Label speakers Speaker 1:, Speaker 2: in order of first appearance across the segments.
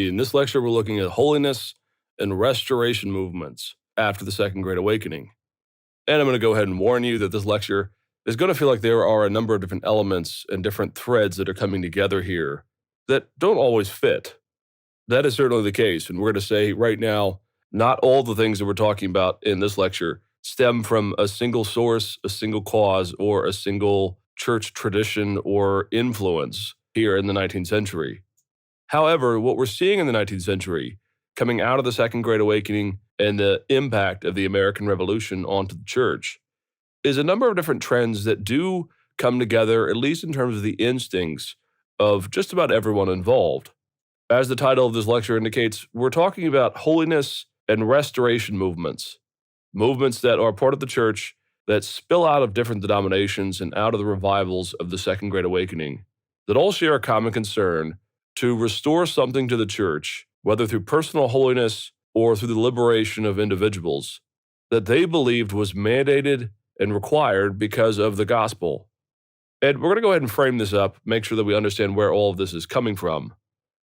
Speaker 1: In this lecture, we're looking at holiness and restoration movements after the Second Great Awakening. And I'm going to go ahead and warn you that this lecture is going to feel like there are a number of different elements and different threads that are coming together here that don't always fit. That is certainly the case, and we're going to say right now, not all the things that we're talking about in this lecture stem from a single source, a single cause, or a single church tradition or influence here in the 19th century. However, what we're seeing in the 19th century, coming out of the Second Great Awakening and the impact of the American Revolution onto the church, is a number of different trends that do come together, at least in terms of the instincts of just about everyone involved. As the title of this lecture indicates, we're talking about holiness and restoration movements, movements that are part of the church that spill out of different denominations and out of the revivals of the Second Great Awakening, that all share a common concern to restore something to the church, whether through personal holiness or through the liberation of individuals, that they believed was mandated and required because of the gospel. And we're going to go ahead and frame this up, make sure that we understand where all of this is coming from.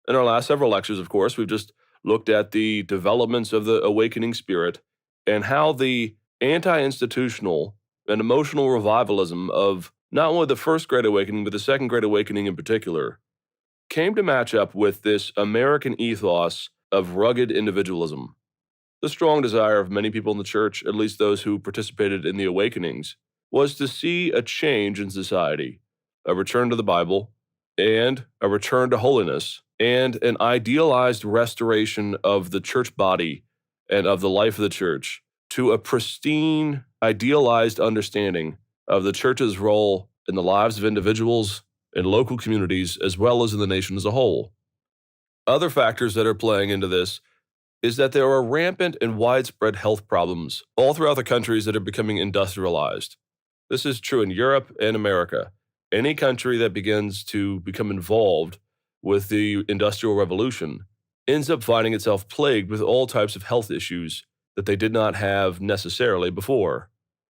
Speaker 1: In our last several lectures, of course, we've just looked at the developments of the awakening spirit and how the anti-institutional and emotional revivalism of not only the First Great Awakening, but the Second Great Awakening in particular, came to match up with this American ethos of rugged individualism. The strong desire of many people in the church, at least those who participated in the awakenings, was to see a change in society, a return to the Bible, and a return to holiness, and an idealized restoration of the church body and of the life of the church to a pristine, idealized understanding of the church's role in the lives of individuals in local communities as well as in the nation as a whole. Other factors that are playing into this is that there are rampant and widespread health problems all throughout the countries that are becoming industrialized. This is true in Europe and America. Any country that begins to become involved with the Industrial Revolution ends up finding itself plagued with all types of health issues that they did not have necessarily before.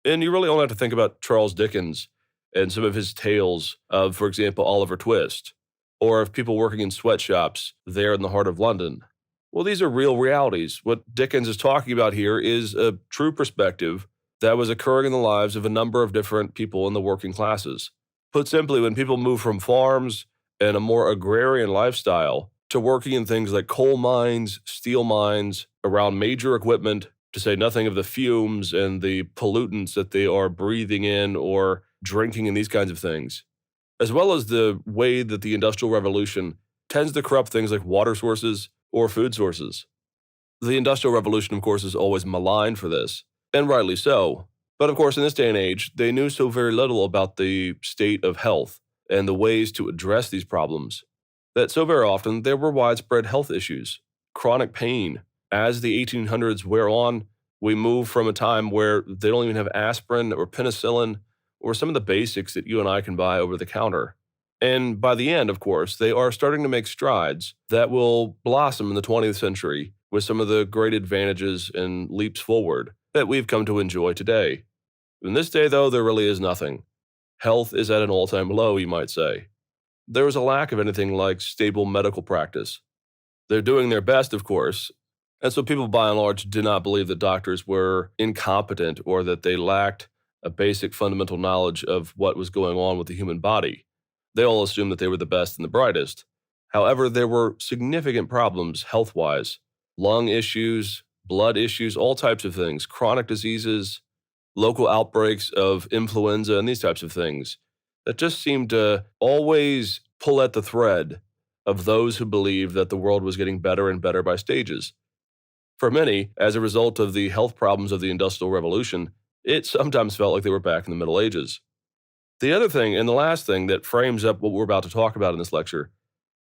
Speaker 1: And you really only have to think about Charles Dickens and some of his tales of, for example, Oliver Twist, or of people working in sweatshops there in the heart of London. Well, these are real realities. What Dickens is talking about here is a true perspective that was occurring in the lives of a number of different people in the working classes. Put simply, when people move from farms and a more agrarian lifestyle to working in things like coal mines, steel mines, around major equipment, to say nothing of the fumes and the pollutants that they are breathing in or drinking and these kinds of things, as well as the way that the Industrial Revolution tends to corrupt things like water sources or food sources. The Industrial Revolution, of course, is always maligned for this, and rightly so. But of course, in this day and age, they knew so very little about the state of health and the ways to address these problems that so very often there were widespread health issues, chronic pain. As the 1800s wear on, we move from a time where they don't even have aspirin or penicillin or some of the basics that you and I can buy over the counter. And by the end, of course, they are starting to make strides that will blossom in the 20th century with some of the great advantages and leaps forward that we've come to enjoy today. In this day, though, there really is nothing. Health is at an all-time low, you might say. There is a lack of anything like stable medical practice. They're doing their best, of course, and so people by and large did not believe that doctors were incompetent or that they lacked a basic fundamental knowledge of what was going on with the human body. They all assumed that they were the best and the brightest. However, there were significant problems health-wise, lung issues, blood issues, all types of things, chronic diseases, local outbreaks of influenza, and these types of things that just seemed to always pull at the thread of those who believed that the world was getting better and better by stages. For many, as a result of the health problems of the Industrial Revolution, it sometimes felt like they were back in the Middle Ages. The other thing, and the last thing that frames up what we're about to talk about in this lecture,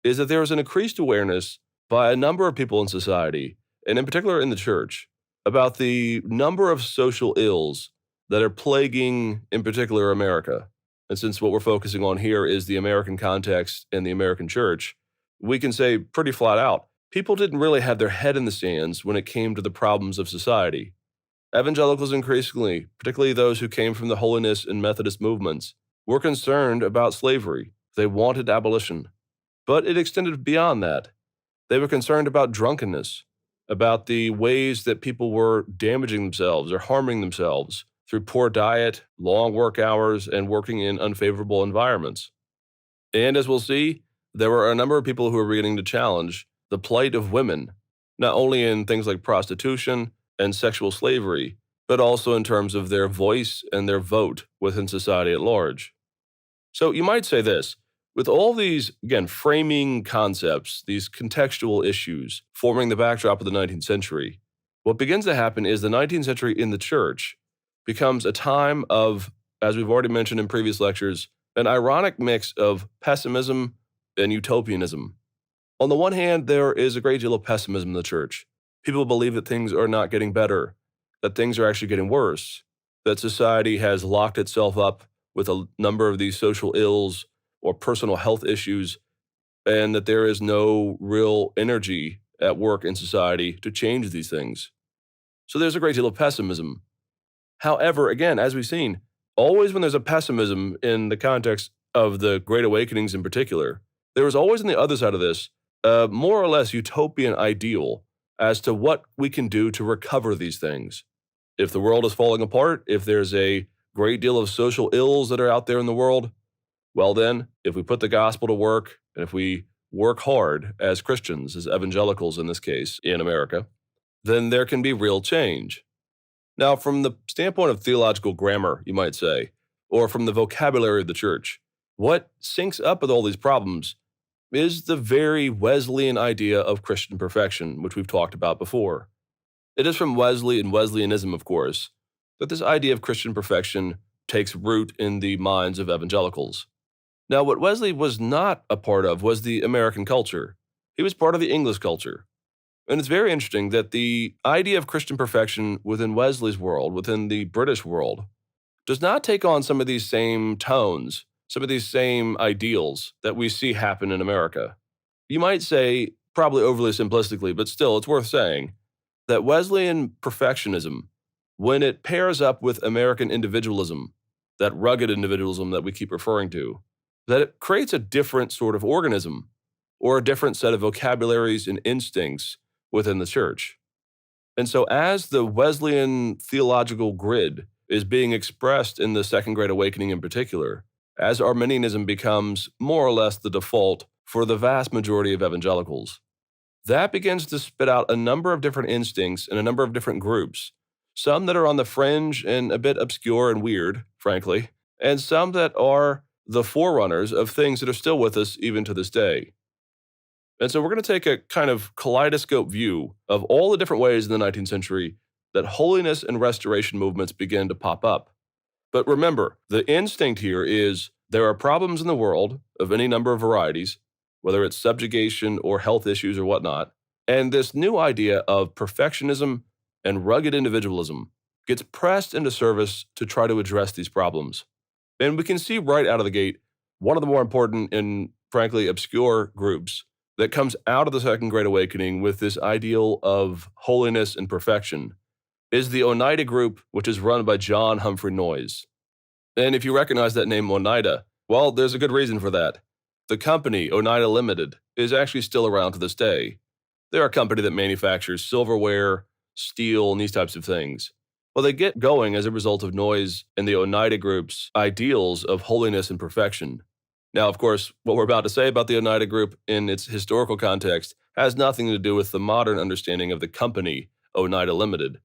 Speaker 1: is that there is an increased awareness by a number of people in society, and in particular in the church, about the number of social ills that are plaguing, in particular, America. And since what we're focusing on here is the American context and the American church, we can say pretty flat out, people didn't really have their head in the sands when it came to the problems of society. Evangelicals increasingly, particularly those who came from the Holiness and Methodist movements, were concerned about slavery. They wanted abolition. But it extended beyond that. They were concerned about drunkenness, about the ways that people were damaging themselves or harming themselves through poor diet, long work hours, and working in unfavorable environments. And as we'll see, there were a number of people who were beginning to challenge the plight of women, not only in things like prostitution and sexual slavery, but also in terms of their voice and their vote within society at large. So you might say this: with all these, again, framing concepts, these contextual issues forming the backdrop of the 19th century, what begins to happen is the 19th century in the church becomes a time of, as we've already mentioned in previous lectures, an ironic mix of pessimism and utopianism. On the one hand, there is a great deal of pessimism in the church. People believe that things are not getting better, that things are actually getting worse, that society has locked itself up with a number of these social ills or personal health issues, and that there is no real energy at work in society to change these things. So there's a great deal of pessimism. However, again, as we've seen, always when there's a pessimism in the context of the Great Awakenings in particular, there is always on the other side of this a more or less utopian ideal as to what we can do to recover these things. If the world is falling apart, if there's a great deal of social ills that are out there in the world, well then, if we put the gospel to work, and if we work hard as Christians, as evangelicals in this case, in America, then there can be real change. Now, from the standpoint of theological grammar, you might say, or from the vocabulary of the church, what syncs up with all these problems is the very Wesleyan idea of Christian perfection, which we've talked about before. It is from Wesley and Wesleyanism, of course, that this idea of Christian perfection takes root in the minds of evangelicals. Now, what Wesley was not a part of was the American culture. He was part of the English culture. And it's very interesting that the idea of Christian perfection within Wesley's world, within the British world, does not take on some of these same tones, some of these same ideals that we see happen in America. You might say, probably overly simplistically, but still it's worth saying, that Wesleyan perfectionism, when it pairs up with American individualism, that rugged individualism that we keep referring to, that it creates a different sort of organism or a different set of vocabularies and instincts within the church. And so as the Wesleyan theological grid is being expressed in the Second Great Awakening in particular, as Arminianism becomes more or less the default for the vast majority of evangelicals, that begins to spit out a number of different instincts in a number of different groups, some that are on the fringe and a bit obscure and weird, frankly, and some that are the forerunners of things that are still with us even to this day. And so we're going to take a kind of kaleidoscope view of all the different ways in the 19th century that holiness and restoration movements begin to pop up. But remember, the instinct here is there are problems in the world of any number of varieties, whether it's subjugation or health issues or whatnot, and this new idea of perfectionism and rugged individualism gets pressed into service to try to address these problems. And we can see right out of the gate one of the more important and frankly obscure groups that comes out of the Second Great Awakening with this ideal of holiness and perfection is the Oneida group, which is run by John Humphrey Noyes. And if you recognize that name Oneida, well, there's a good reason for that. The company, Oneida Limited, is actually still around to this day. They're a company that manufactures silverware, steel, and these types of things. Well, they get going as a result of Noyes and the Oneida group's ideals of holiness and perfection. Now, of course, what we're about to say about the Oneida Group in its historical context has nothing to do with the modern understanding of the company, Oneida Limited.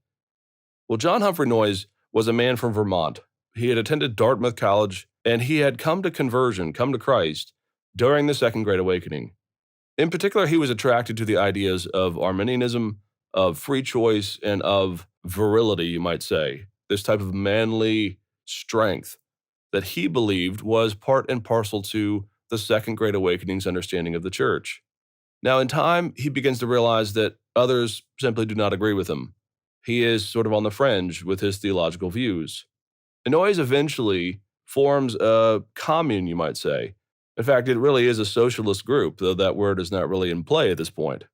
Speaker 1: Well, John Humphrey Noyes was a man from Vermont. He had attended Dartmouth College, and he had come to Christ, during the Second Great Awakening. In particular, he was attracted to the ideas of Arminianism, of free choice, and of virility, you might say, this type of manly strength that he believed was part and parcel to the Second Great Awakening's understanding of the church. Now, in time, he begins to realize that others simply do not agree with him. He is sort of on the fringe with his theological views. And Noyes eventually forms a commune, you might say. In fact, it really is a socialist group, though that word is not really in play at this point.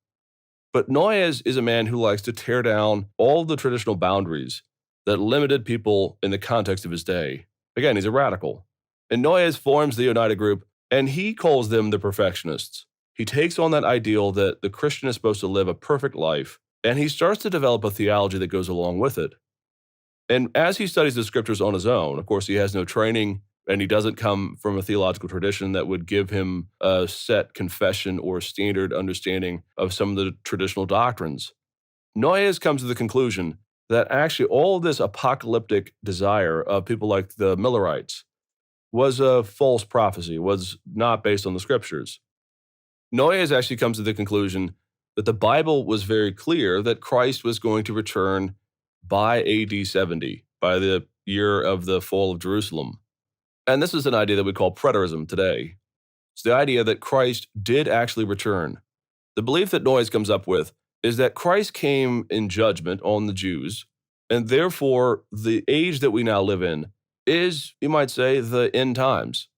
Speaker 1: But Noyes is a man who likes to tear down all the traditional boundaries that limited people in the context of his day. Again, he's a radical. And Noyes forms the Oneida Group, and he calls them the perfectionists. He takes on that ideal that the Christian is supposed to live a perfect life, and he starts to develop a theology that goes along with it. And as he studies the scriptures on his own, of course, he has no training and he doesn't come from a theological tradition that would give him a set confession or standard understanding of some of the traditional doctrines. Noyes comes to the conclusion that actually all this apocalyptic desire of people like the Millerites was a false prophecy, was not based on the scriptures. Noyes actually comes to the conclusion that the Bible was very clear that Christ was going to return by AD 70, by the year of the fall of Jerusalem. And this is an idea that we call preterism today. It's the idea that Christ did actually return. The belief that Noyes comes up with is that Christ came in judgment on the Jews, and therefore the age that we now live in is, you might say, the end times.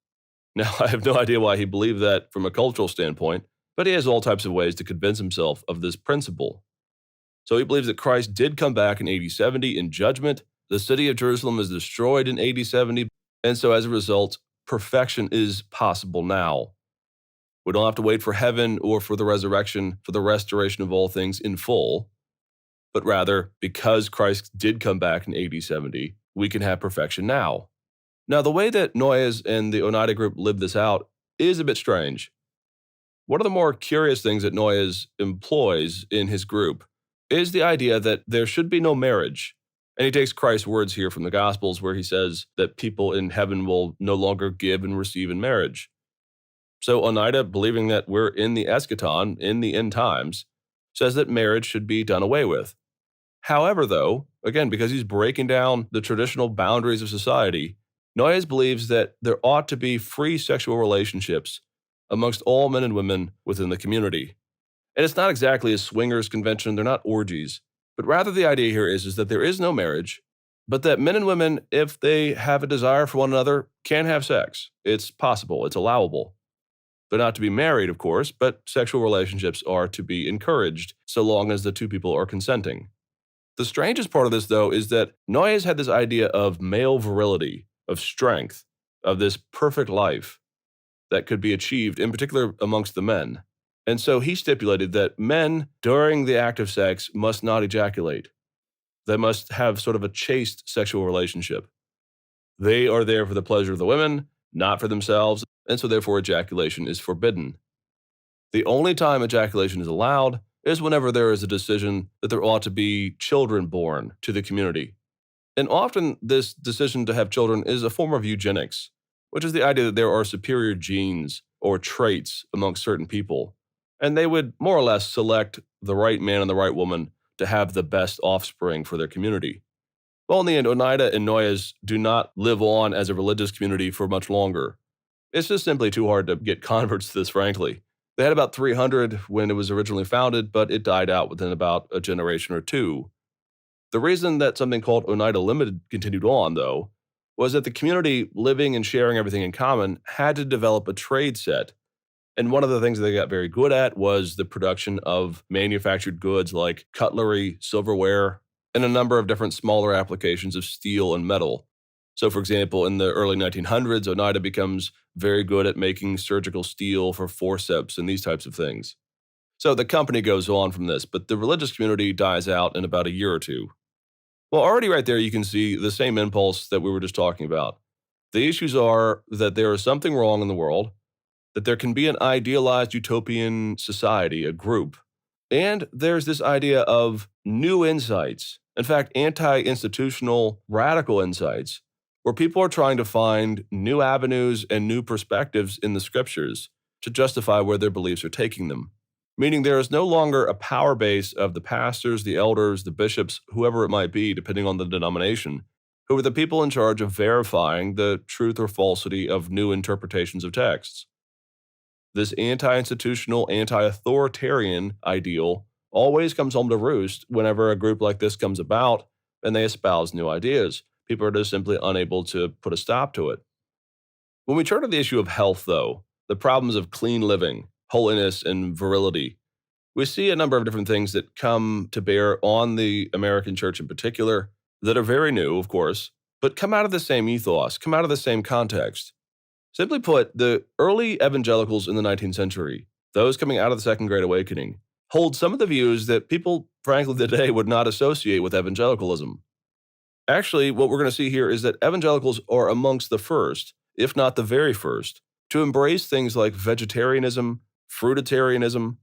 Speaker 1: Now, I have no idea why he believed that from a cultural standpoint, but he has all types of ways to convince himself of this principle. So he believes that Christ did come back in AD 70 in judgment. The city of Jerusalem is destroyed in AD 70, and so as a result, perfection is possible now. We don't have to wait for heaven or for the resurrection, for the restoration of all things in full, but rather, because Christ did come back in AD 70, we can have perfection now. Now, the way that Noyes and the Oneida group lived this out is a bit strange. One of the more curious things that Noyes employs in his group is the idea that there should be no marriage. And he takes Christ's words here from the Gospels where he says that people in heaven will no longer give and receive in marriage. So Oneida, believing that we're in the eschaton, in the end times, says that marriage should be done away with. However, though, again, because he's breaking down the traditional boundaries of society, Noyes believes that there ought to be free sexual relationships amongst all men and women within the community. And it's not exactly a swingers convention, they're not orgies, but rather the idea here is that there is no marriage, but that men and women, if they have a desire for one another, can have sex. It's possible, it's allowable. They're not to be married, of course, but sexual relationships are to be encouraged so long as the two people are consenting. The strangest part of this, though, is that Noyes had this idea of male virility, of strength, of this perfect life that could be achieved, in particular amongst the men. And so he stipulated that men, during the act of sex, must not ejaculate. They must have sort of a chaste sexual relationship. They are there for the pleasure of the women, not for themselves, and so therefore ejaculation is forbidden. The only time ejaculation is allowed is whenever there is a decision that there ought to be children born to the community. And often this decision to have children is a form of eugenics, which is the idea that there are superior genes or traits amongst certain people, and they would more or less select the right man and the right woman to have the best offspring for their community. Well, in the end, Oneida and Noyes do not live on as a religious community for much longer. It's just simply too hard to get converts to this, frankly. They had about 300 when it was originally founded, but it died out within about a generation or two. The reason that something called Oneida Limited continued on, though, was that the community living and sharing everything in common had to develop a trade set. And one of the things that they got very good at was the production of manufactured goods like cutlery, silverware, and a number of different smaller applications of steel and metal. So, for example, in the early 1900s, Oneida becomes very good at making surgical steel for forceps and these types of things. So the company goes on from this, but the religious community dies out in about a year or two. Well, already right there, you can see the same impulse that we were just talking about. The issues are that there is something wrong in the world, that there can be an idealized utopian society, a group, and there's this idea of new insights, in fact, anti-institutional radical insights, where people are trying to find new avenues and new perspectives in the scriptures to justify where their beliefs are taking them. Meaning there is no longer a power base of the pastors, the elders, the bishops, whoever it might be, depending on the denomination, who are the people in charge of verifying the truth or falsity of new interpretations of texts. This anti-institutional, anti-authoritarian ideal always comes home to roost whenever a group like this comes about and they espouse new ideas. People are just simply unable to put a stop to it. When we turn to the issue of health, though, the problems of clean living, holiness, and virility, we see a number of different things that come to bear on the American church in particular that are very new, of course, but come out of the same ethos, come out of the same context. Simply put, the early evangelicals in the 19th century those coming out of the Second Great Awakening, hold some of the views that people, frankly, today would not associate with evangelicalism. Actually, what we're going to see here is that evangelicals are amongst the first, if not the very first, to embrace things like vegetarianism, fruitarianism,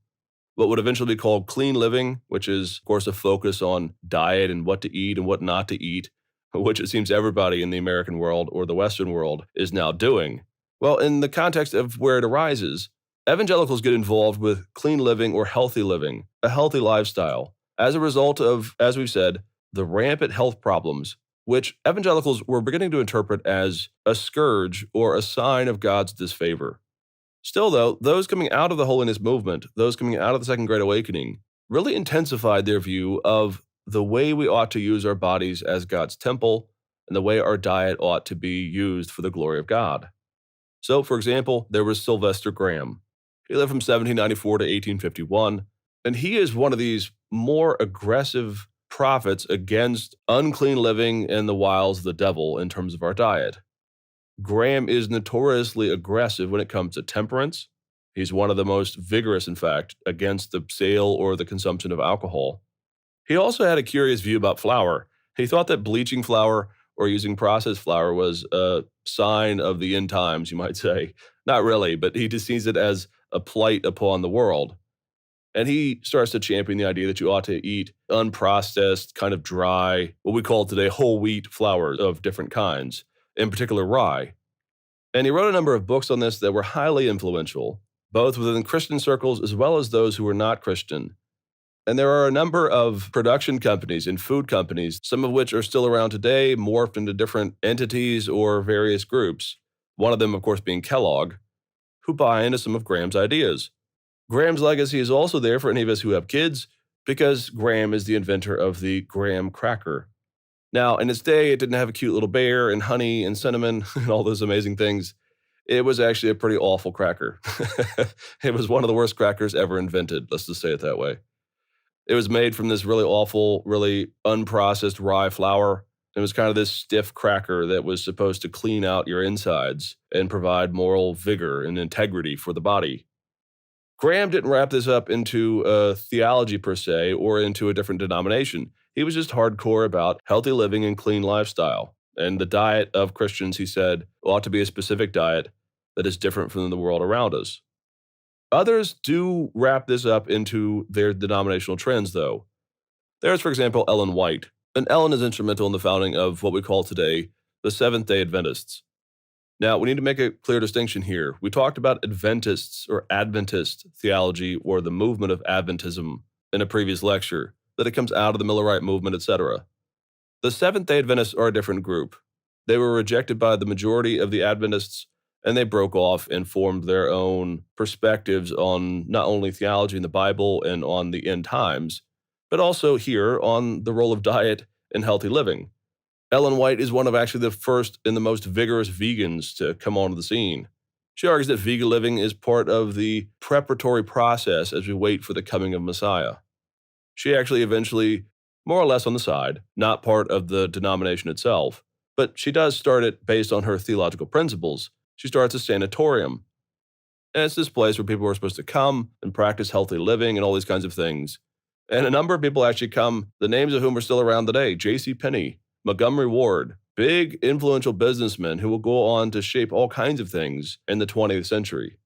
Speaker 1: what would eventually be called clean living, which is, of course, a focus on diet and what to eat and what not to eat, which it seems everybody in the American world or the Western world is now doing. Well, in the context of where it arises, evangelicals get involved with clean living or healthy living, a healthy lifestyle, as a result of, as we've said, the rampant health problems, which evangelicals were beginning to interpret as a scourge or a sign of God's disfavor. Still, though, those coming out of the Holiness movement, those coming out of the Second Great Awakening, really intensified their view of the way we ought to use our bodies as God's temple and the way our diet ought to be used for the glory of God. So, for example, there was Sylvester Graham. He lived from 1794 to 1851, and he is one of these more aggressive prophets against unclean living and the wiles of the devil in terms of our diet. Graham is notoriously aggressive when it comes to temperance. He's one of the most vigorous, in fact, against the sale or the consumption of alcohol. He also had a curious view about flour. He thought that bleaching flour or using processed flour was a sign of the end times, you might say. Not really, but he just sees it as a blight upon the world. And he starts to champion the idea that you ought to eat unprocessed, kind of dry, what we call today whole wheat flour of different kinds, in particular rye. And he wrote a number of books on this that were highly influential, both within Christian circles as well as those who were not Christian. And there are a number of production companies and food companies, some of which are still around today, morphed into different entities or various groups. One of them, of course, being Kellogg, who buy into some of Graham's ideas. Graham's legacy is also there for any of us who have kids, because Graham is the inventor of the graham cracker. Now, in its day, it didn't have a cute little bear and honey and cinnamon and all those amazing things. It was actually a pretty awful cracker. It was one of the worst crackers ever invented, let's just say it that way. It was made from this really awful, really unprocessed rye flour. It was kind of this stiff cracker that was supposed to clean out your insides and provide moral vigor and integrity for the body. Graham didn't wrap this up into a theology per se or into a different denomination. He was just hardcore about healthy living and clean lifestyle. And the diet of Christians, he said, ought to be a specific diet that is different from the world around us. Others do wrap this up into their denominational trends, though. There's, for example, Ellen White. And Ellen is instrumental in the founding of what we call today the Seventh-day Adventists. Now, we need to make a clear distinction here. We talked about Adventists or Adventist theology or the movement of Adventism in a previous lecture, that it comes out of the Millerite movement, etc. The Seventh-day Adventists are a different group. They were rejected by the majority of the Adventists, and they broke off and formed their own perspectives on not only theology in the Bible and on the end times, but also here on the role of diet and healthy living. Ellen White is one of actually the first and the most vigorous vegans to come onto the scene. She argues that vegan living is part of the preparatory process as we wait for the coming of Messiah. She actually eventually, more or less on the side, not part of the denomination itself, but she does start it based on her theological principles. She starts a sanatorium. And it's this place where people are supposed to come and practice healthy living and all these kinds of things. And a number of people actually come, the names of whom are still around today: J.C. Penney, Montgomery Ward, big influential businessmen who will go on to shape all kinds of things in the 20th century.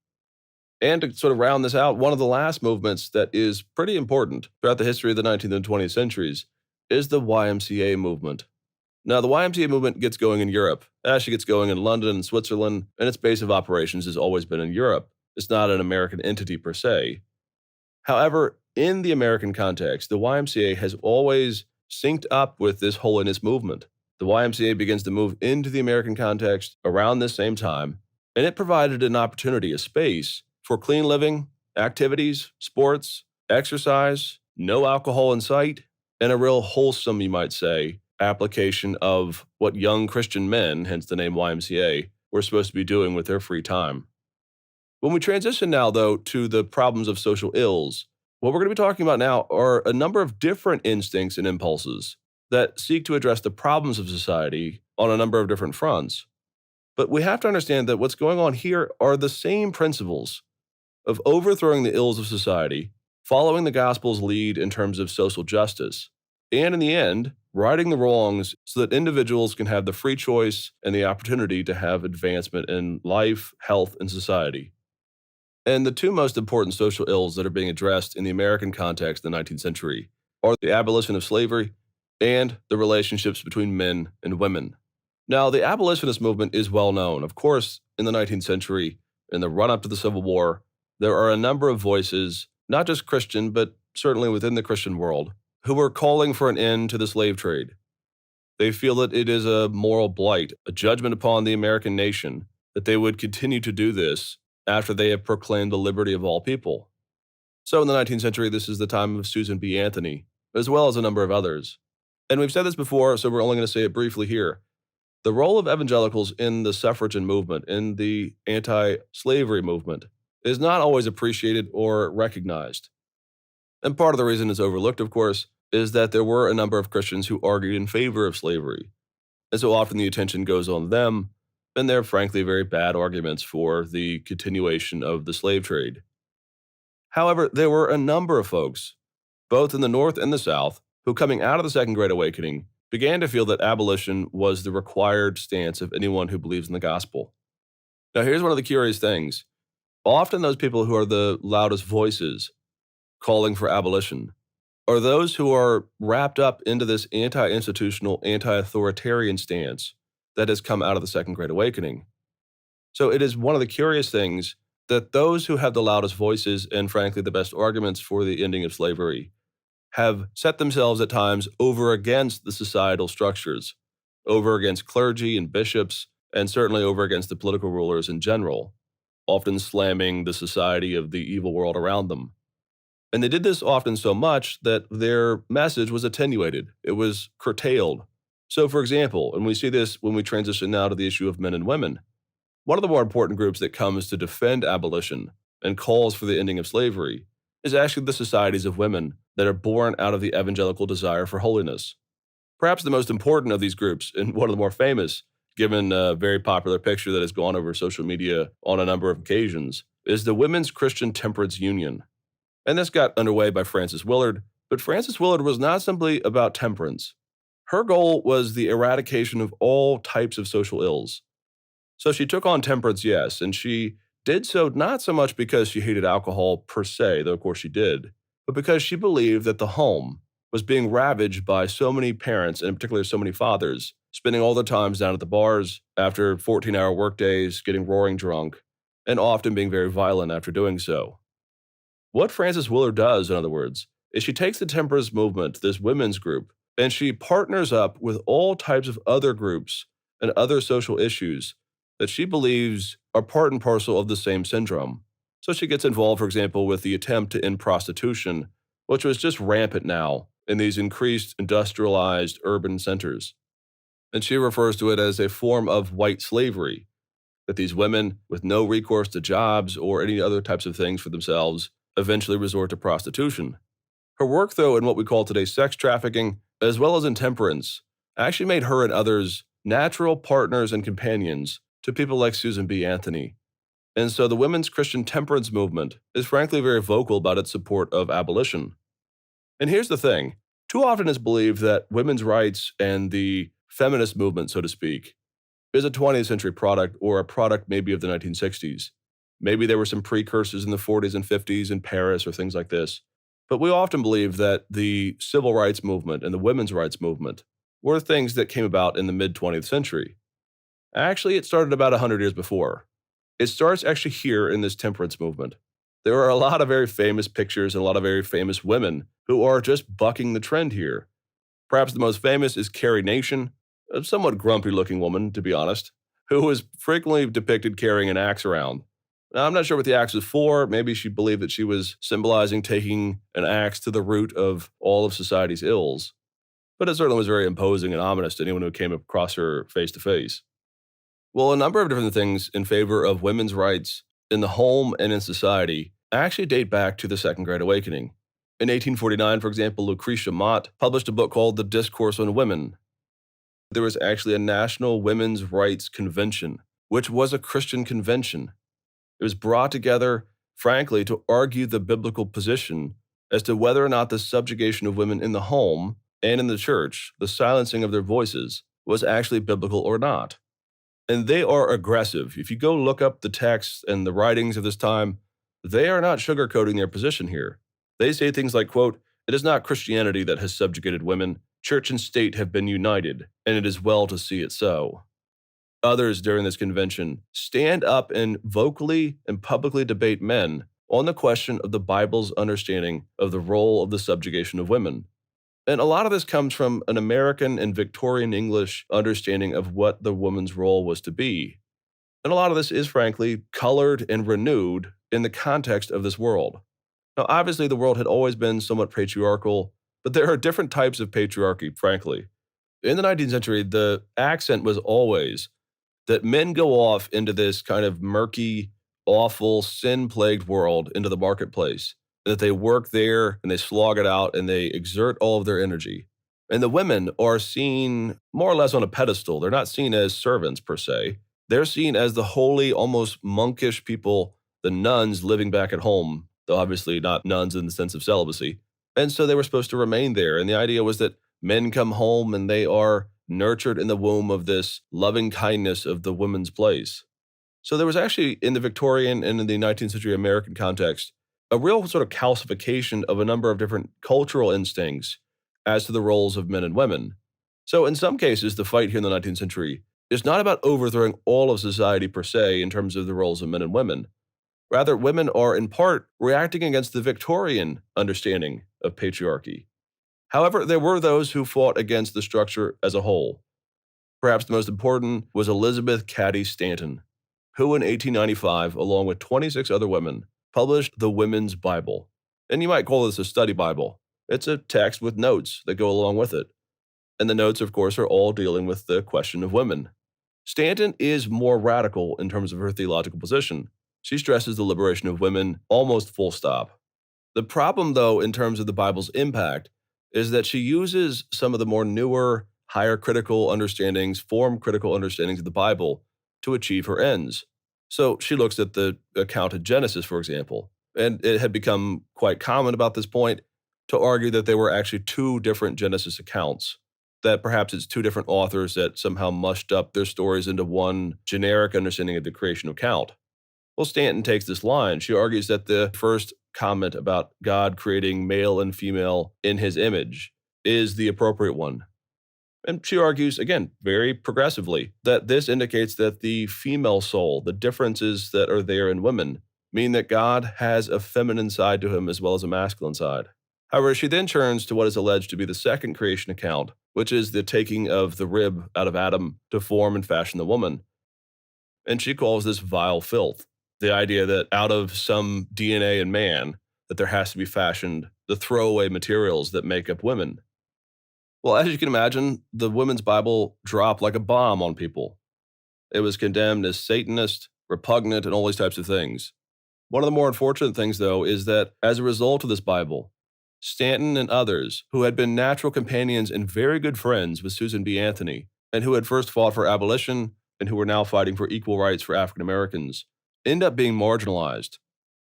Speaker 1: And to sort of round this out, one of the last movements that is pretty important throughout the history of the 19th and 20th centuries is the YMCA movement. Now, the YMCA movement gets going in Europe. It actually gets going in London and Switzerland, and its base of operations has always been in Europe. It's not an American entity per se. However, in the American context, the YMCA has always synced up with this holiness movement. The YMCA begins to move into the American context around this same time, and it provided an opportunity, a space for clean living, activities, sports, exercise, no alcohol in sight, and a real wholesome, you might say, application of what young Christian men, hence the name YMCA, were supposed to be doing with their free time. When we transition now, though, to the problems of social ills, what we're going to be talking about now are a number of different instincts and impulses that seek to address the problems of society on a number of different fronts. But we have to understand that what's going on here are the same principles of overthrowing the ills of society, following the gospel's lead in terms of social justice, and in the end, righting the wrongs so that individuals can have the free choice and the opportunity to have advancement in life, health, and society. And the two most important social ills that are being addressed in the American context in the 19th century are the abolition of slavery and the relationships between men and women. Now, the abolitionist movement is well known. Of course, in the 19th century, in the run up to the Civil War, there are a number of voices, not just Christian, but certainly within the Christian world, who are calling for an end to the slave trade. They feel that it is a moral blight, a judgment upon the American nation, that they would continue to do this after they have proclaimed the liberty of all people. So in the 19th century, this is the time of Susan B. Anthony, as well as a number of others. And we've said this before, so we're only going to say it briefly here. The role of evangelicals in the suffragan movement, in the anti-slavery movement, is not always appreciated or recognized. And part of the reason it's overlooked, of course, is that there were a number of Christians who argued in favor of slavery. And so often the attention goes on them, and they're frankly very bad arguments for the continuation of the slave trade. However, there were a number of folks, both in the North and the South, who coming out of the Second Great Awakening began to feel that abolition was the required stance of anyone who believes in the gospel. Now, here's one of the curious things. Often those people who are the loudest voices calling for abolition are those who are wrapped up into this anti-institutional, anti-authoritarian stance that has come out of the Second Great Awakening. So it is one of the curious things that those who have the loudest voices and frankly the best arguments for the ending of slavery have set themselves at times over against the societal structures, over against clergy and bishops, and certainly over against the political rulers in general, often slamming the society of the evil world around them. And they did this often so much that their message was attenuated. It was curtailed. So, for example, and we see this when we transition now to the issue of men and women, one of the more important groups that comes to defend abolition and calls for the ending of slavery is actually the societies of women that are born out of the evangelical desire for holiness. Perhaps the most important of these groups, and one of the more famous, given a very popular picture that has gone over social media on a number of occasions, is the Women's Christian Temperance Union. And this got underway by Frances Willard, but Frances Willard was not simply about temperance. Her goal was the eradication of all types of social ills. So she took on temperance, yes, and she did so not so much because she hated alcohol per se, though of course she did, but because she believed that the home was being ravaged by so many parents, and in particular so many fathers, spending all their times down at the bars after 14-hour workdays, getting roaring drunk, and often being very violent after doing so. What Frances Willard does, in other words, is she takes the temperance movement, this women's group, and she partners up with all types of other groups and other social issues that she believes are part and parcel of the same syndrome. So she gets involved, for example, with the attempt to end prostitution, which was just rampant now in these increased industrialized urban centers. And she refers to it as a form of white slavery, that these women, with no recourse to jobs or any other types of things for themselves, eventually resort to prostitution. Her work, though, in what we call today sex trafficking, as well as in temperance, actually made her and others natural partners and companions to people like Susan B. Anthony. And so the women's Christian temperance movement is frankly very vocal about its support of abolition. And here's the thing. Too often it's believed that women's rights and the feminist movement, so to speak, is a 20th century product or a product maybe of the 1960s. Maybe there were some precursors in the 40s and 50s in Paris or things like this. But we often believe that the civil rights movement and the women's rights movement were things that came about in the mid-20th century. Actually, it started about 100 years before. It starts actually here in this temperance movement. There are a lot of very famous pictures and a lot of very famous women who are just bucking the trend here. Perhaps the most famous is Carrie Nation, a somewhat grumpy-looking woman, to be honest, who was frequently depicted carrying an axe around. Now, I'm not sure what the axe was for. Maybe she believed that she was symbolizing taking an axe to the root of all of society's ills. But it certainly was very imposing and ominous to anyone who came across her face to face. Well, a number of different things in favor of women's rights in the home and in society actually date back to the Second Great Awakening. In 1849, for example, Lucretia Mott published a book called The Discourse on Women. There was actually a National Women's Rights Convention, which was a Christian convention. It was brought together frankly, to argue the biblical position as to whether or not the subjugation of women in the home and in the church, the silencing of their voices, was actually biblical or not. And they are aggressive. If you go look up the texts and the writings of this time, they are not sugarcoating their position here. They say things like, quote, "It is not Christianity that has subjugated women. Church and state have been united, and it is well to see it so." Others during this convention stand up and vocally and publicly debate men on the question of the Bible's understanding of the role of the subjugation of women. And a lot of this comes from an American and Victorian English understanding of what the woman's role was to be. And a lot of this is, frankly, colored and renewed in the context of this world. Now, obviously, the world had always been somewhat patriarchal, but there are different types of patriarchy, frankly. In the 19th century, the accent was always that men go off into this kind of murky, awful, sin plagued world, into the marketplace, that they work there and they slog it out and they exert all of their energy. And the women are seen more or less on a pedestal. They're not seen as servants per se. They're seen as the holy, almost monkish people, the nuns living back at home, though obviously not nuns in the sense of celibacy. And so they were supposed to remain there. And the idea was that men come home and they are nurtured in the womb of this loving kindness of the woman's place. So there was actually, in the Victorian and in the 19th century American context, a real sort of calcification of a number of different cultural instincts as to the roles of men and women. So in some cases, the fight here in the 19th century is not about overthrowing all of society per se in terms of the roles of men and women. Rather, women are in part reacting against the Victorian understanding of patriarchy. However, there were those who fought against the structure as a whole. Perhaps the most important was Elizabeth Cady Stanton, who in 1895, along with 26 other women, published the Women's Bible. And you might call this a study Bible. It's a text with notes that go along with it. And the notes, of course, are all dealing with the question of women. Stanton is more radical in terms of her theological position. She stresses the liberation of women almost full stop. The problem, though, in terms of the Bible's impact, is that she uses some of the more newer, higher critical understandings, form critical understandings of the Bible to achieve her ends. So she looks at the account of Genesis, for example, and it had become quite common about this point to argue that there were actually two different Genesis accounts, that perhaps it's two different authors that somehow mushed up their stories into one generic understanding of the creation account. Well, Stanton takes this line. She argues that the first comment about God creating male and female in his image is the appropriate one. And she argues, again, very progressively, that this indicates that the female soul, the differences that are there in women, mean that God has a feminine side to him as well as a masculine side. However, she then turns to what is alleged to be the second creation account, which is the taking of the rib out of Adam to form and fashion the woman. And she calls this vile filth. The idea that out of some DNA in man, that there has to be fashioned the throwaway materials that make up women. Well, as you can imagine, the Women's Bible dropped like a bomb on people. It was condemned as Satanist, repugnant, and all these types of things. One of the more unfortunate things, though, is that as a result of this Bible, Stanton and others, who had been natural companions and very good friends with Susan B. Anthony, and who had first fought for abolition and who were now fighting for equal rights for African Americans, end up being marginalized.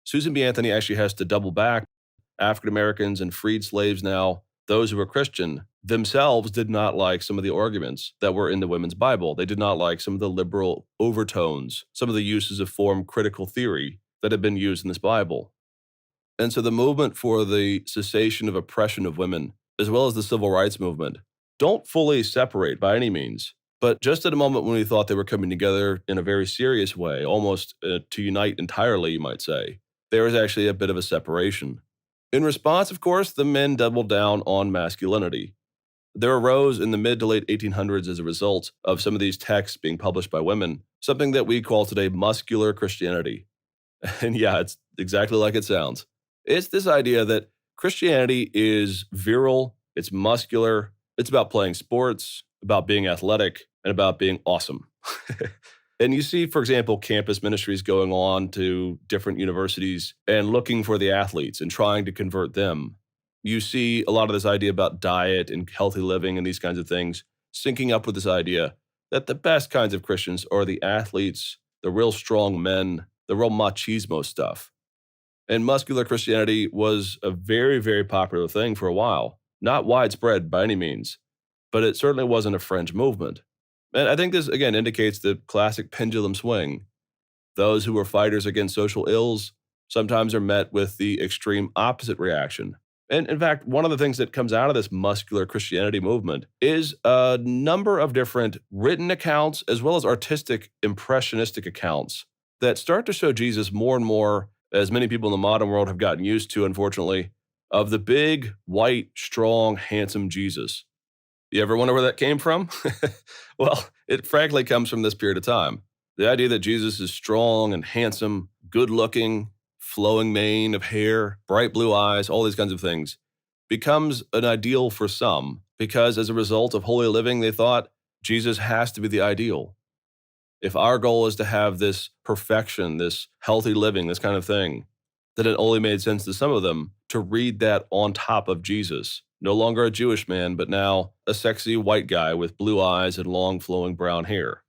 Speaker 1: Susan B. Anthony actually has to double back. African Americans and freed slaves now, those who were Christian, themselves did not like some of the arguments that were in the Women's Bible. They did not like some of the liberal overtones, some of the uses of form critical theory that had been used in this Bible. And so the movement for the cessation of oppression of women, as well as the civil rights movement, don't fully separate by any means. But just at a moment when we thought they were coming together in a very serious way, almost to unite entirely, you might say, there was actually a bit of a separation. In response, of course, the men doubled down on masculinity. There arose in the mid to late 1800s as a result of some of these texts being published by women, something that we call today muscular Christianity. And yeah, it's exactly like it sounds. It's this idea that Christianity is virile, it's muscular, it's about playing sports, about being athletic, and about being awesome. And you see, for example, campus ministries going on to different universities and looking for the athletes and trying to convert them. You see a lot of this idea about diet and healthy living and these kinds of things syncing up with this idea that the best kinds of Christians are the athletes, the real strong men, the real machismo stuff. And muscular Christianity was a very, very popular thing for a while. Not widespread by any means, but it certainly wasn't a fringe movement. And I think this, again, indicates the classic pendulum swing. Those who were fighters against social ills sometimes are met with the extreme opposite reaction. And in fact, one of the things that comes out of this muscular Christianity movement is a number of different written accounts as well as artistic, impressionistic accounts that start to show Jesus more and more, as many people in the modern world have gotten used to, unfortunately, of the big, white, strong, handsome Jesus. You ever wonder where that came from? Well, it frankly comes from this period of time. The idea that Jesus is strong and handsome, good looking, flowing mane of hair, bright blue eyes, all these kinds of things, becomes an ideal for some because as a result of holy living, they thought Jesus has to be the ideal. If our goal is to have this perfection, this healthy living, this kind of thing, then it only made sense to some of them to read that on top of Jesus. No longer a Jewish man, but now a sexy white guy with blue eyes and long flowing brown hair.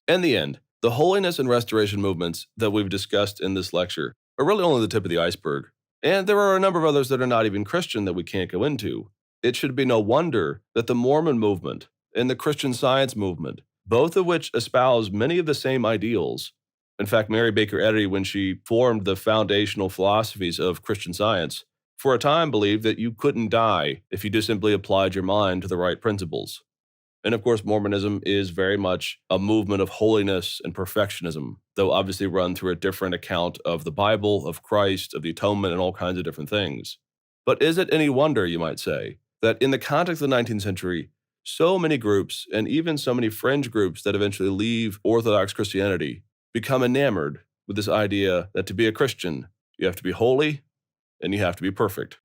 Speaker 1: In the end, the holiness and restoration movements that we've discussed in this lecture are really only the tip of the iceberg. And there are a number of others that are not even Christian that we can't go into. It should be no wonder that the Mormon movement and the Christian Science movement, both of which espouse many of the same ideals. In fact, Mary Baker Eddy, when she formed the foundational philosophies of Christian Science, for a time believed that you couldn't die if you just simply applied your mind to the right principles. And of course, Mormonism is very much a movement of holiness and perfectionism, though obviously run through a different account of the Bible, of Christ, of the atonement, and all kinds of different things. But is it any wonder, you might say, that in the context of the 19th century, so many groups, and even so many fringe groups that eventually leave Orthodox Christianity, become enamored with this idea that to be a Christian, you have to be holy and you have to be perfect?